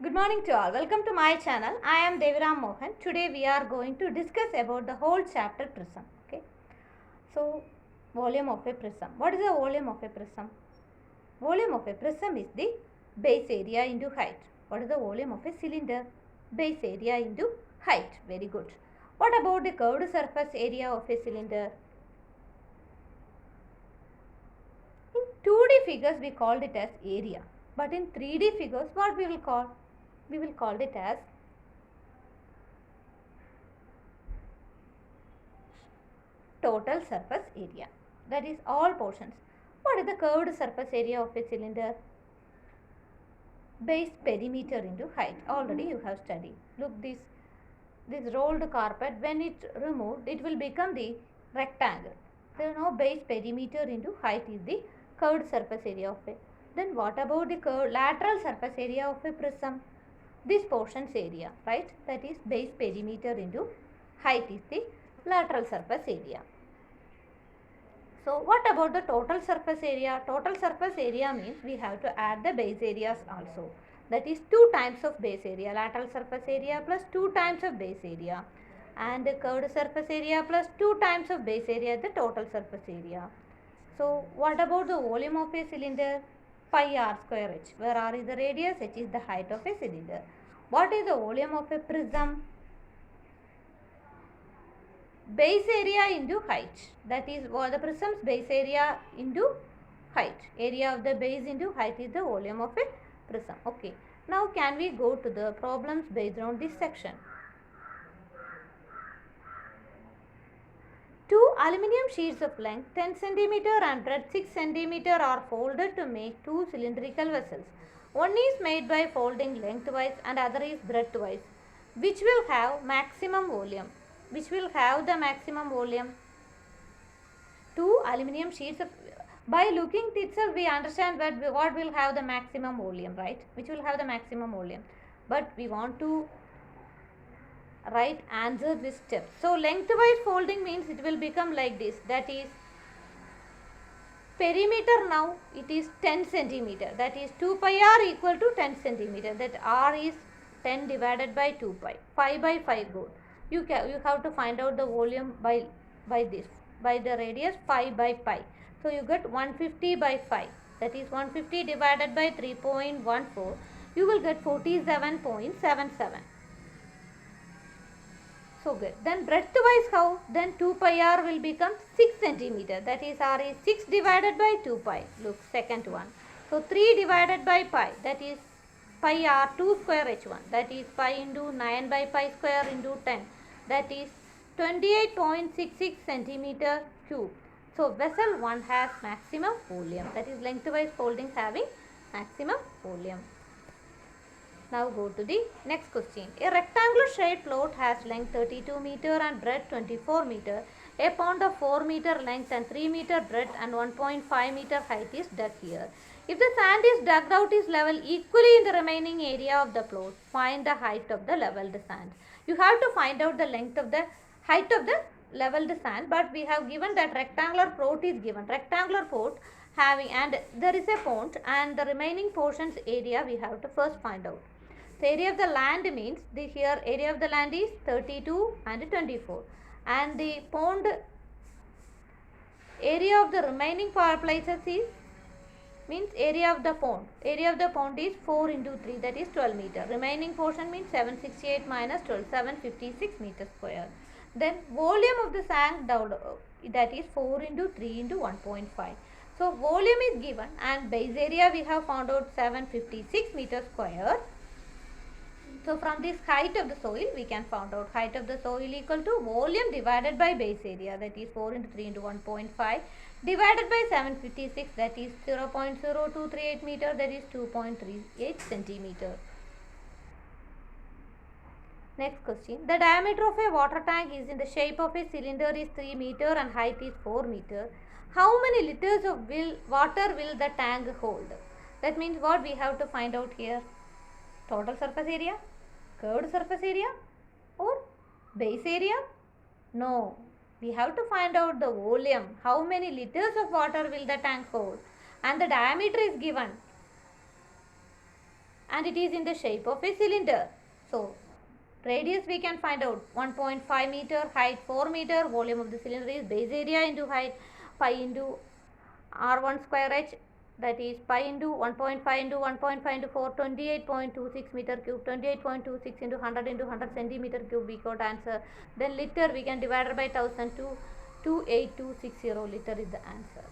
Good morning to all. Welcome to my channel. I am Deviram Mohan. Today we are going to discuss about the whole chapter prism. Okay. So, volume of a prism. What is the volume of a prism? Volume of a prism is the base area into height. What is the volume of a cylinder? Base area into height. Very good. What about the curved surface area of a cylinder? In 2D figures we called it as area. But in 3D figures what we will call? We will call it as total surface area. That is all portions. What is the curved surface area of a cylinder? Base perimeter into height. Already you have studied. Look, this rolled carpet, when it removed, it will become the rectangle. So now base perimeter into height is the curved surface area of a. Then what about the curved lateral surface area of a prism? This portion's area, right? That is base perimeter into height is the lateral surface area. So what about the total surface area? Total surface area means we have to add the base areas also. That is 2 times of base area. Lateral surface area plus 2 times of base area. And the curved surface area plus 2 times of base area, the total surface area. So what about the volume of a cylinder? Pi r square h, where r is the radius, h is the height of a cylinder. What is the volume of a prism? Base area into height. That is what the prism's base area into height. Area of the base into height is the volume of a prism. Okay. Now can we go to the problems based on this section? Two aluminium sheets of length 10 cm and breadth 6 cm are folded to make two cylindrical vessels. One is made by folding lengthwise and other is breadthwise. Which will have maximum volume? Which will have the maximum volume? Two aluminium sheets of, by looking itself we understand that what will have the maximum volume, right? Which will have the maximum volume. But we want to write answer with steps. So lengthwise folding means it will become like this. That is perimeter now it is 10 centimeter. That is 2 pi r equal to 10 centimeter. That r is 10 divided by 2 pi. 5 by 5 goes. You have to find out the volume by this. By the radius 5 by pi. So you get 150 by 5. That is 150 divided by 3.14. You will get 47.77. So good. Then breadthwise how? Then 2 pi r will become 6 centimeter. That is r is 6 divided by 2 pi. Look, second one. So 3 divided by pi. That is pi r 2 square h1. That is pi into 9 by pi square into 10. That is 28.66 centimeter cube. So vessel 1 has maximum volume. That is lengthwise folding having maximum volume. Now go to the next question. A rectangular shaped float has length 32 meter and breadth 24 meter. A pond of 4 meter length and 3 meter breadth and 1.5 meter height is dug here. If the sand is dug out is level equally in the remaining area of the float, find the height of the leveled sand. You have to find out the length of the height of the leveled sand, but we have given that rectangular float is given. Rectangular float having, and there is a pond and the remaining portions area we have to first find out. The area of the land means the here area of the land is 32 and 24, and the pond area of the remaining places is means area of the pond. Area of the pond is 4 into 3, that is 12 meter. Remaining portion means 768 minus 12, 756 meter square. Then volume of the sand down, that is 4 into 3 into 1.5. So volume is given and base area we have found out 756 meter square. So from this height of the soil we can find out height of the soil equal to volume divided by base area, that is 4 into 3 into 1.5 divided by 756, that is 0.0238 meter, that is 2.38 centimeter. Next question. The diameter of a water tank is in the shape of a cylinder is 3 meter and height is 4 meter. How many liters of water will the tank hold? That means what we have to find out here? Total surface area, curved surface area or base area? No, we have to find out the volume. How many liters of water will the tank hold? And the diameter is given. and it is in the shape of a cylinder. So radius we can find out 1.5 meter, height 4 meter, volume of the cylinder is base area into height, pi into r1 square h, that is pi into 1.5 into 1.5 into 4, 28.26 meter cube, 28.26 into 100 into 100 centimeter cube, we got answer. Then liter we can divide it by 1000 to 28260 liter is the answer.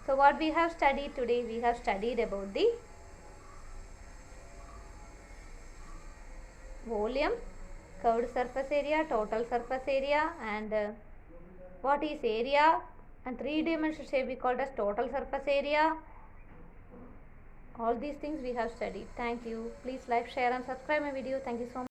So what we have studied today, we have studied about the volume, curved surface area, total surface area, and what is area, and three-dimensional shape we called as total surface area. All these things we have studied. Thank you. Please like, share and subscribe my video. Thank you so much.